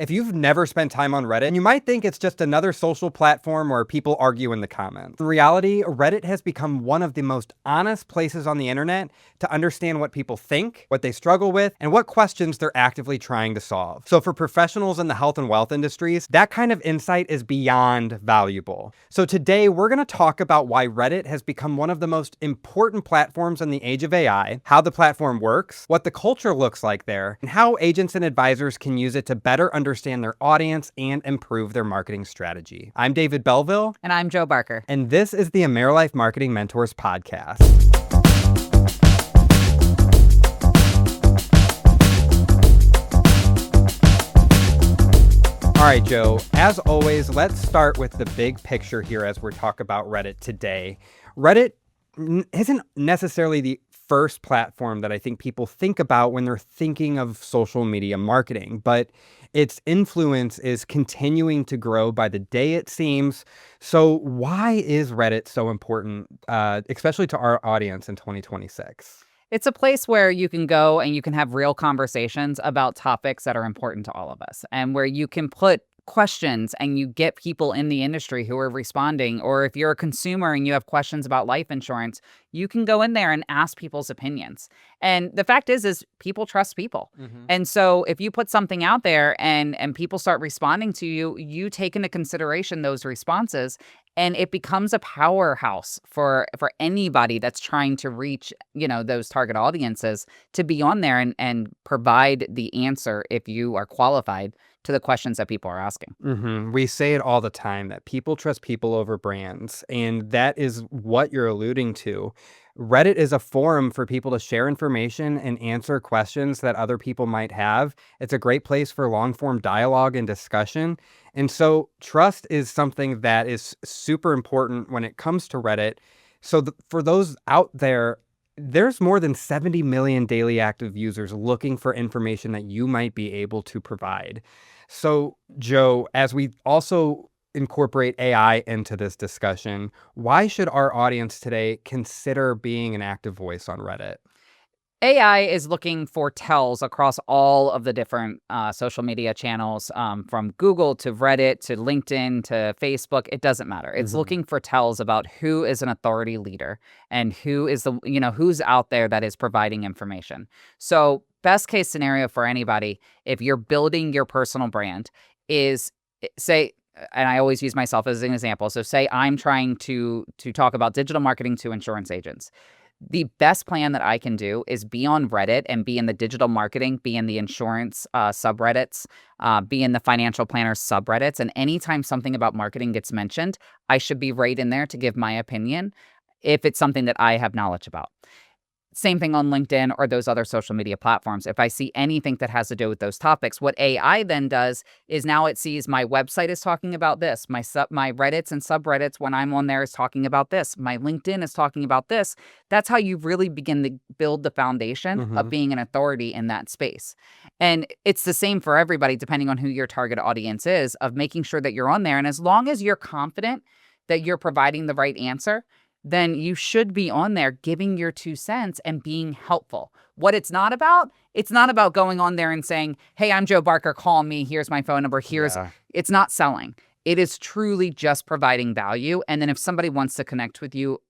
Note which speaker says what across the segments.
Speaker 1: If you've never spent time on Reddit, you might think it's just another social platform where people argue in the comments. In reality, Reddit has become one of the most honest places on the internet to understand what people think, what they struggle with, and what questions they're actively trying to solve. So for professionals in the health and wealth industries, that kind of insight is beyond valuable. So today, we're going to talk about why Reddit has become one of the most important platforms in the age of AI, how the platform works, what the culture looks like there, and how agents and advisors can use it to better understand their audience and improve their marketing strategy. I'm David Belleville.
Speaker 2: And I'm Joe Barker.
Speaker 1: And this is the AmeriLife Marketing Mentors podcast. All right, Joe, as always, let's start with the big picture here as we talk about Reddit today. Reddit isn't necessarily the first platform that I think people think about when they're thinking of social media marketing, but its influence is continuing to grow by the day, it seems. So why is Reddit so important, especially to our audience in 2026?
Speaker 2: It's a place where you can go and you can have real conversations about topics that are important to all of us, and where you can put questions and you get people in the industry who are responding. Or if you're a consumer and you have questions about life insurance, you can go in there and ask people's opinions. And the fact is people trust people.
Speaker 1: Mm-hmm.
Speaker 2: And so if you put something out there and people start responding to you, you take into consideration those responses, and it becomes a powerhouse for anybody that's trying to reach, those target audiences, to be on there and provide the answer, if you are qualified, to the questions that people are asking.
Speaker 1: Mm-hmm. We say it all the time that people trust people over brands, and that is what you're alluding to. Reddit is a forum for people to share information and answer questions that other people might have. It's a great place for long-form dialogue and discussion. And so trust is something that is super important when it comes to Reddit. So for those out there, there's more than 70 million daily active users looking for information that you might be able to provide. So, Joe, as we also incorporate AI into this discussion, why should our audience today consider being an active voice on Reddit?
Speaker 2: AI is looking for tells across all of the different social media channels, from Google to Reddit to LinkedIn to Facebook. It doesn't matter. It's looking for tells about who is an authority leader and who is who's out there that is providing information. So best case scenario for anybody, if you're building your personal brand, is say, and I always use myself as an example. So say I'm trying to talk about digital marketing to insurance agents. The best plan that I can do is be on Reddit and be in the digital marketing, be in the insurance subreddits, be in the financial planners subreddits. And anytime something about marketing gets mentioned, I should be right in there to give my opinion if it's something that I have knowledge about. Same thing on LinkedIn or those other social media platforms. If I see anything that has to do with those topics, what AI then does is now it sees my website is talking about this, my Reddits and subreddits when I'm on there is talking about this, my LinkedIn is talking about this. That's how you really begin to build the foundation of being an authority in that space. And it's the same for everybody, depending on who your target audience is, of making sure that you're on there. And as long as you're confident that you're providing the right answer, then you should be on there giving your 2 cents and being helpful. What it's not about going on there and saying, hey, I'm Joe Barker, call me, here's my phone number, It's not selling. It is truly just providing value. And then if somebody wants to connect with you,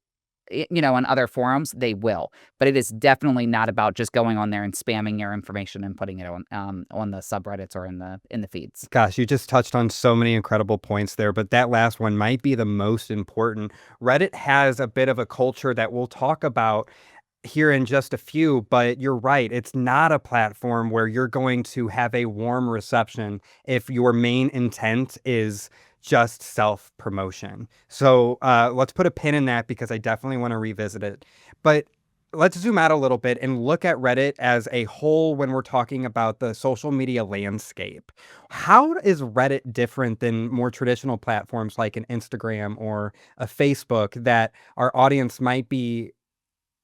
Speaker 2: on other forums, they will. But it is definitely not about just going on there and spamming your information and putting it on the subreddits or in the feeds.
Speaker 1: Gosh, you just touched on so many incredible points there, but that last one might be the most important. Reddit has a bit of a culture that we'll talk about here in just a few, but you're right. It's not a platform where you're going to have a warm reception if your main intent is just self-promotion. So let's put a pin in that because I definitely want to revisit it. But let's zoom out a little bit and look at Reddit as a whole when we're talking about the social media landscape. How is Reddit different than more traditional platforms like an Instagram or a Facebook that our audience might be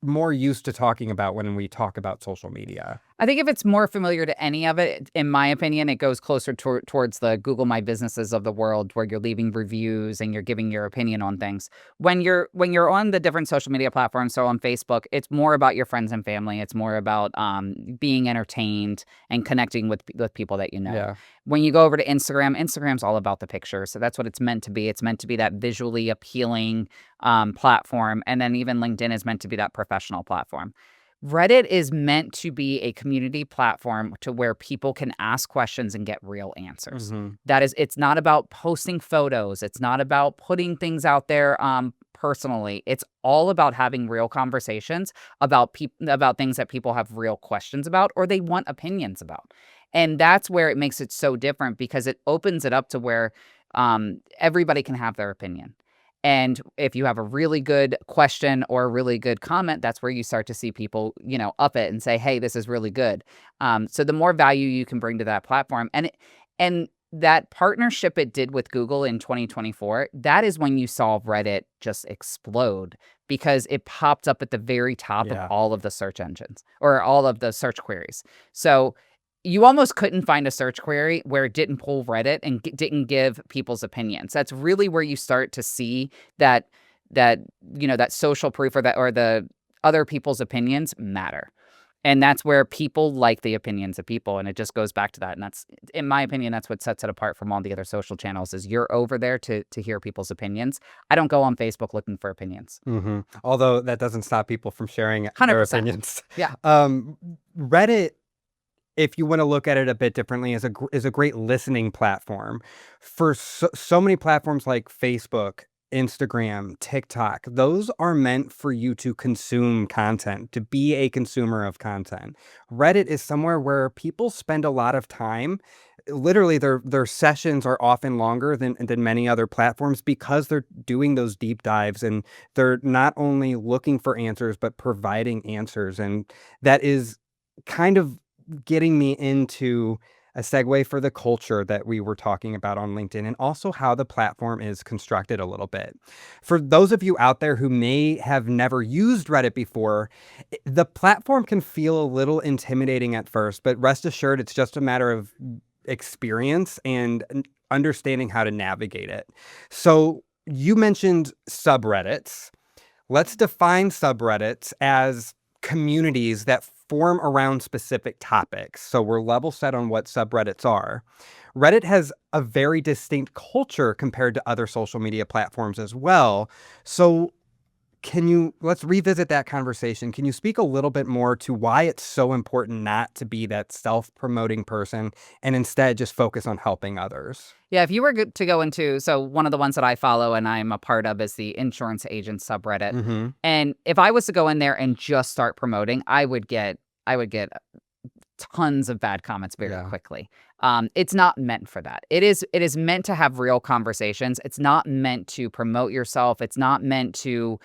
Speaker 1: more used to talking about when we talk about social media?
Speaker 2: I think if it's more familiar to any of it, in my opinion, it goes closer towards the Google My Businesses of the world, where you're leaving reviews and you're giving your opinion on things. When you're on the different social media platforms, so on Facebook, it's more about your friends and family. It's more about being entertained and connecting with people that you know.
Speaker 1: Yeah.
Speaker 2: When you go over to Instagram, Instagram's all about the picture, so that's what it's meant to be. It's meant to be that visually appealing platform, and then even LinkedIn is meant to be that professional platform. Reddit is meant to be a community platform to where people can ask questions and get real answers.
Speaker 1: Mhm.
Speaker 2: It's not about posting photos. It's not about putting things out there personally. It's all about having real conversations about things that people have real questions about or they want opinions about. And that's where it makes it so different, because it opens it up to where everybody can have their opinion. And if you have a really good question or a really good comment, that's where you start to see people, up it and say, "Hey, this is really good." So the more value you can bring to that platform, and that partnership it did with Google in 2024, that is when you saw Reddit just explode, because it popped up at the very top of
Speaker 1: Yeah.
Speaker 2: all of the search engines or all of the search queries. So you almost couldn't find a search query where it didn't pull Reddit and didn't give people's opinions. That's really where you start to see that that that social proof, or the other people's opinions matter. And that's where people like the opinions of people, and it just goes back to that. And that's, in my opinion, that's what sets it apart from all the other social channels, is you're over there to hear people's opinions. I don't go on Facebook looking for opinions.
Speaker 1: Mhm. Although that doesn't stop people from sharing their
Speaker 2: 100%.
Speaker 1: opinions.
Speaker 2: Yeah.
Speaker 1: Um, Reddit, if you wanna look at it a bit differently, is a great listening platform. For so many platforms like Facebook, Instagram, TikTok, those are meant for you to consume content, to be a consumer of content. Reddit is somewhere where people spend a lot of time. Literally, their sessions are often longer than many other platforms because they're doing those deep dives, and they're not only looking for answers, but providing answers, and that is kind of getting me into a segue for the culture that we were talking about on LinkedIn, and also how the platform is constructed a little bit. For those of you out there who may have never used Reddit before, the platform can feel a little intimidating at first, but rest assured, it's just a matter of experience and understanding how to navigate it. So you mentioned subreddits. Let's define subreddits as communities that form around specific topics. So we're level set on what subreddits are. Reddit has a very distinct culture compared to other social media platforms as well. So let's revisit that conversation. Can you speak a little bit more to why it's so important not to be that self-promoting person and instead just focus on helping others?
Speaker 2: Yeah, if you were to go into, so one of the ones that I follow and I'm a part of is the insurance agent subreddit.
Speaker 1: Mhm.
Speaker 2: And if I was to go in there and just start promoting, I would get tons of bad comments very
Speaker 1: Yeah.
Speaker 2: quickly. It's not meant for that. It is meant to have real conversations. It's not meant to promote yourself. It's not meant to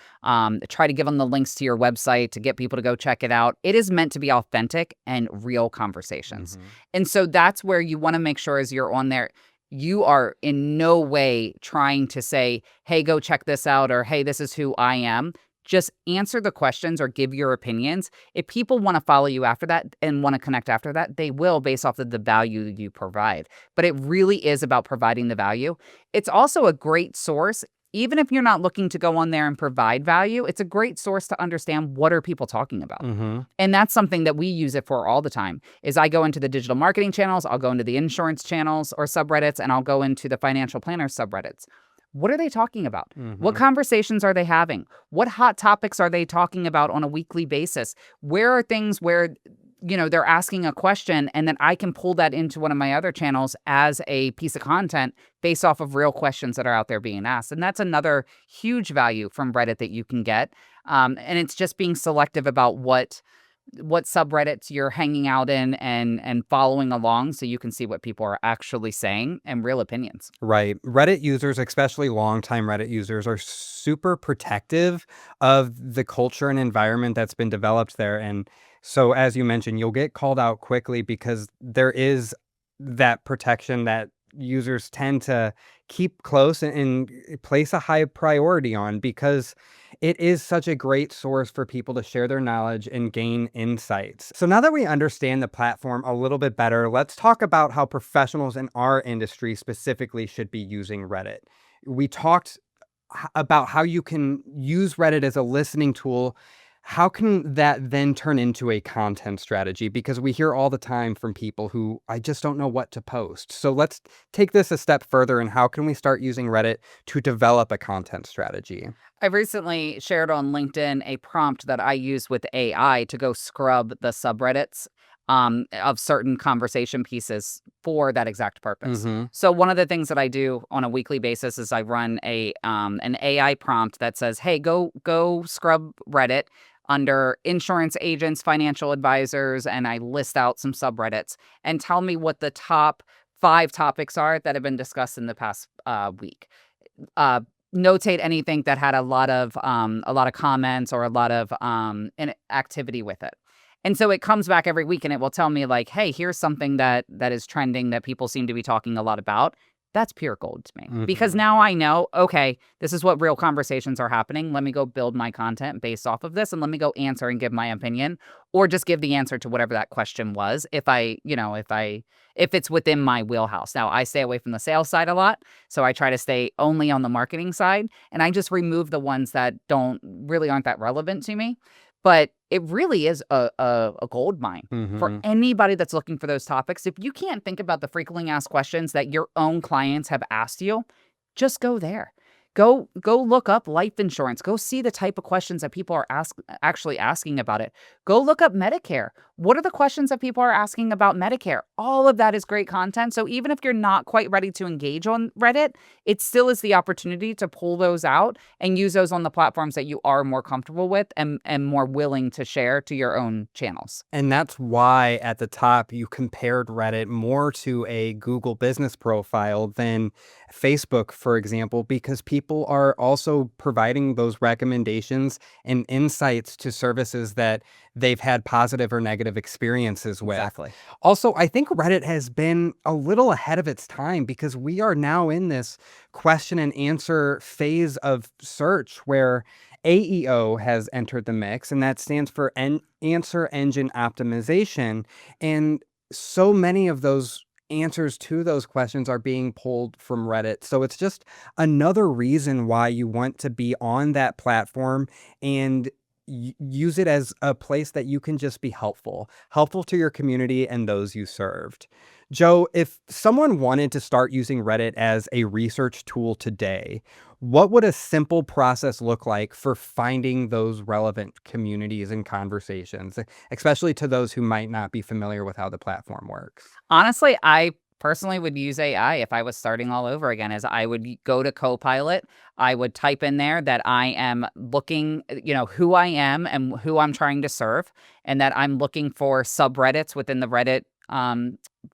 Speaker 2: try to give them the links to your website to get people to go check it out. It is meant to be authentic and real conversations.
Speaker 1: Mhm.
Speaker 2: And so that's where you want to make sure, as you're on there, you are in no way trying to say, "Hey, go check this out," or "Hey, this is who I am." Just answer the questions or give your opinions. If people want to follow you after that and want to connect after that, they will, based off of the value you provide. But it really is about providing the value. It's also a great source. Even if you're not looking to go on there and provide value, it's a great source to understand what are people talking about.
Speaker 1: Mhm.
Speaker 2: And that's something that we use it for all the time. Is I go into the digital marketing channels, I'll go into the insurance channels or subreddits, and I'll go into the financial planner subreddits. What are they talking about? What
Speaker 1: Mhm.
Speaker 2: conversations are they having? What hot topics are they talking about on a weekly basis? Where are things where they're asking a question, and then I can pull that into one of my other channels as a piece of content based off of real questions that are out there being asked. And that's another huge value from Reddit that you can get. And it's just being selective about what subreddits you're hanging out in, and following along, so you can see what people are actually saying and real opinions.
Speaker 1: Right. Reddit users, especially longtime Reddit users, are super protective of the culture and environment that's been developed there. And so, as you mentioned, you'll get called out quickly because there is that protection that users tend to keep close and place a high priority on because it is such a great source for people to share their knowledge and gain insights. So now that we understand the platform a little bit better, let's talk about how professionals in our industry specifically should be using Reddit. We talked about how you can use Reddit as a listening tool. How can that then turn into a content strategy? Because we hear all the time from people who, I just don't know what to post. So let's take this a step further, and how can we start using Reddit to develop a content strategy?
Speaker 2: I recently shared on LinkedIn a prompt that I use with AI to go scrub the subreddits of certain conversation pieces for that exact purpose.
Speaker 1: Mhm.
Speaker 2: So one of the things that I do on a weekly basis is I run an AI prompt that says, "Hey, go scrub Reddit under insurance agents, financial advisors," and I list out some subreddits and tell me what the top 5 topics are that have been discussed in the past week. Uh, Notate anything that had a lot of comments or a lot of activity with it. And so it comes back every week and it will tell me like, "Hey, here's something that is trending that people seem to be talking a lot about." That's pure gold to me because
Speaker 1: Mhm.
Speaker 2: now I know, okay, this is what real conversations are happening. Let me go build my content based off of this and let me go answer and give my opinion or just give the answer to whatever that question was if it's within my wheelhouse. Now, I stay away from the sales side a lot, so I try to stay only on the marketing side and I just remove the ones that don't really aren't that relevant to me. But it really is a gold mine for
Speaker 1: Mhm.
Speaker 2: anybody that's looking for those topics. If you can't think about the frequently asked questions that your own clients have asked you, just go there. Go look up life insurance. Go see the type of questions that people are actually asking about it. Go look up Medicare. What are the questions that people are asking about Medicare? All of that is great content. So even if you're not quite ready to engage on Reddit, it still is the opportunity to pull those out and use those on the platforms that you are more comfortable with and more willing to share to your own channels.
Speaker 1: And that's why at the top you compared Reddit more to a Google business profile than Facebook, for example, because people are also providing those recommendations and insights to services that they've had positive or negative experiences with.
Speaker 2: Exactly.
Speaker 1: Also, I think Reddit has been a little ahead of its time because we are now in this question and answer phase of search where AEO has entered the mix, and that stands for answer engine optimization. And so many of those answers to those questions are being pulled from Reddit. So it's just another reason why you want to be on that platform and use it as a place that you can just be helpful to your community and those you served. Joe, if someone wanted to start using Reddit as a research tool today, what would a simple process look like for finding those relevant communities and conversations, especially to those who might not be familiar with how the platform works?
Speaker 2: Honestly, I personally would use AI if I was starting all over again, as I would go to Copilot. I would type in there that I am looking, who I am and who I'm trying to serve, and that I'm looking for subreddits within the Reddit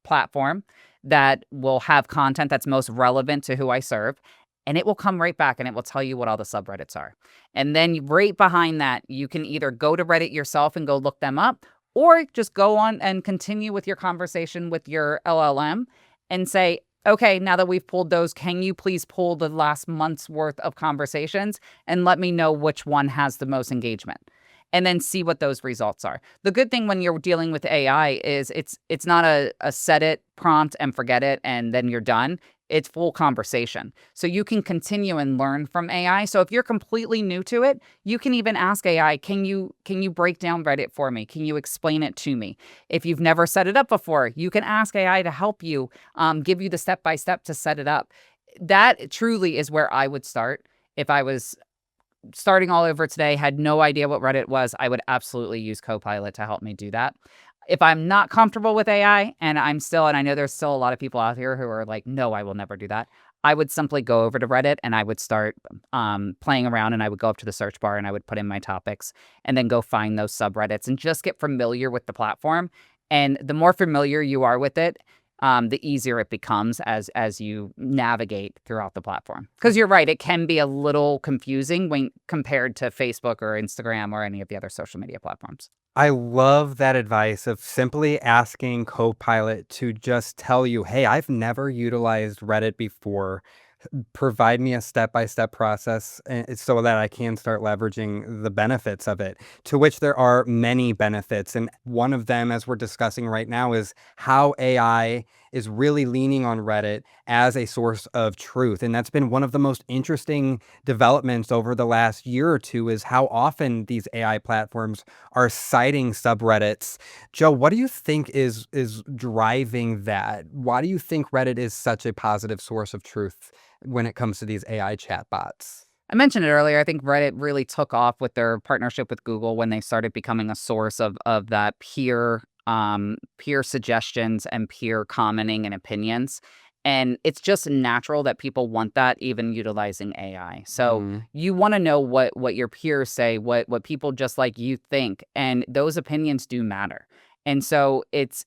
Speaker 2: platform that will have content that's most relevant to who I serve. And it will come right back and it will tell you what all the subreddits are. And then right behind that, you can either go to Reddit yourself and go look them up, or just go on and continue with your conversation with your LLM and say, "Okay, now that we've pulled those, can you please pull the last month's worth of conversations and let me know which one has the most engagement?" And then see what those results are. The good thing when you're dealing with AI is it's not a set it, prompt, and forget it, and then you're done. It's full conversation. So you can continue and learn from AI. So if you're completely new to it, you can even ask AI, can you break down Reddit for me? Can you explain it to me? If you've never set it up before, you can ask AI to help you, give you the step by step to set it up. That truly is where I would start if I was starting all over today, had no idea what Reddit was. I would absolutely use Copilot to help me do that. If I'm not comfortable with AI and I know there's still a lot of people out here who are like, "No, I will never do that." I would simply go over to Reddit and I would start playing around and I would go up to the search bar and I would put in my topics and then go find those subreddits and just get familiar with the platform. And the more familiar you are with it, the easier it becomes as you navigate throughout the platform. Because you're right, it can be a little confusing when compared to Facebook or Instagram or any of the other social media platforms.
Speaker 1: I love that advice of simply asking Copilot to just tell you, "Hey, I've never utilized Reddit before. Provide me a step-by-step process, so that I can start leveraging the benefits of it," to which there are many benefits, and one of them, as we're discussing right now, is how AI is really leaning on Reddit as a source of truth, and that's been one of the most interesting developments over the last year or two, is how often these AI platforms are citing subreddits. Joe, what do you think is driving that? Why do you think Reddit is such a positive source of truth when it comes to these AI chatbots?
Speaker 2: I mentioned it earlier. I think Reddit really took off with their partnership with Google when they started becoming a source of that peer suggestions and peer commenting and opinions. And it's just natural that people want that, even utilizing AI. So
Speaker 1: Mhm.
Speaker 2: you want to know what your peers say, what people just like you think, and those opinions do matter. And so it's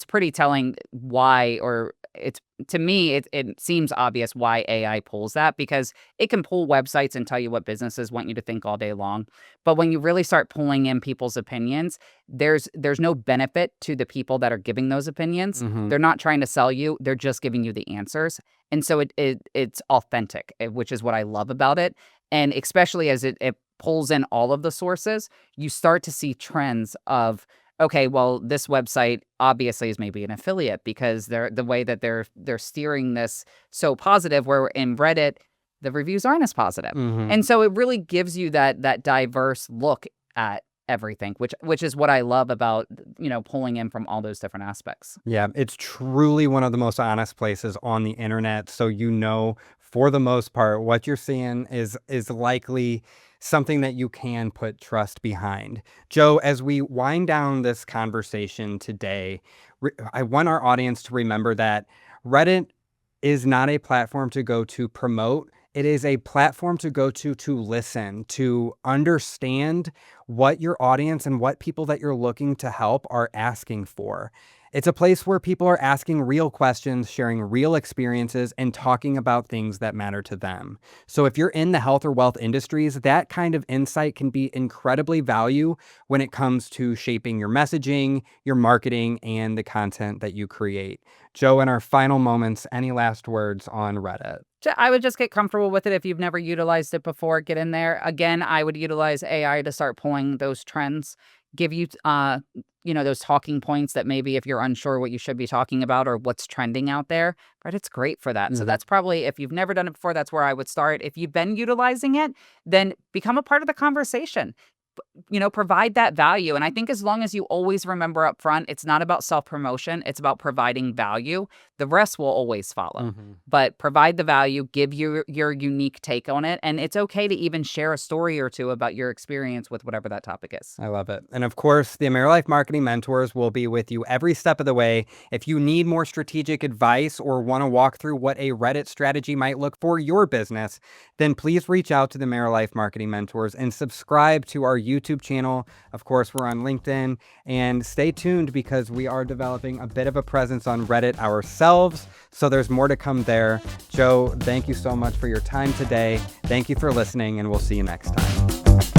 Speaker 2: pretty telling why, or it's to me, it seems obvious why AI pulls that, because it can pull websites and tell you what businesses want you to think all day long. But when you really start pulling in people's opinions, there's no benefit to the people that are giving those opinions.
Speaker 1: Mhm.
Speaker 2: They're not trying to sell you, they're just giving you the answers. And so it's authentic, which is what I love about it. And especially as it pulls in all of the sources, you start to see trends of, okay, well, this website obviously is maybe an affiliate because the way that they're steering this so positive, where in Reddit, the reviews aren't as positive.
Speaker 1: Mhm.
Speaker 2: And so it really gives you that diverse look at everything, which is what I love about, pulling in from all those different aspects.
Speaker 1: Yeah, it's truly one of the most honest places on the internet, so for the most part, what you're seeing is likely something that you can put trust behind. Joe, as we wind down this conversation today, I want our audience to remember that Reddit is not a platform to go to promote. It is a platform to go to listen, to understand what your audience and what people that you're looking to help are asking for. It's a place where people are asking real questions, sharing real experiences, and talking about things that matter to them. So if you're in the health or wealth industries, that kind of insight can be incredibly value when it comes to shaping your messaging, your marketing, and the content that you create. Joe, in our final moments, any last words on Reddit?
Speaker 2: I would just get comfortable with it. If you've never utilized it before, get in there. Again, I would utilize AI to start pulling those trends, give you, those talking points that maybe if you're unsure what you should be talking about or what's trending out there, Reddit's great for that. So
Speaker 1: Mhm.
Speaker 2: that's probably, if you've never done it before, that's where I would start. If you've been utilizing it, then become a part of the conversation. Provide that value. And I think as long as you always remember up front, it's not about self-promotion, it's about providing value. The rest will always follow.
Speaker 1: Mhm.
Speaker 2: But provide the value, give your unique take on it, and it's okay to even share a story or two about your experience with whatever that topic is.
Speaker 1: I love it. And of course, the AmeriLife Marketing Mentors will be with you every step of the way. If you need more strategic advice or want to walk through what a Reddit strategy might look for your business, then please reach out to the AmeriLife Marketing Mentors and subscribe to our YouTube channel. Of course, we're on LinkedIn, and stay tuned because we are developing a bit of a presence on Reddit ourselves. So there's more to come there. Joe, thank you so much for your time today. Thank you for listening, and we'll see you next time.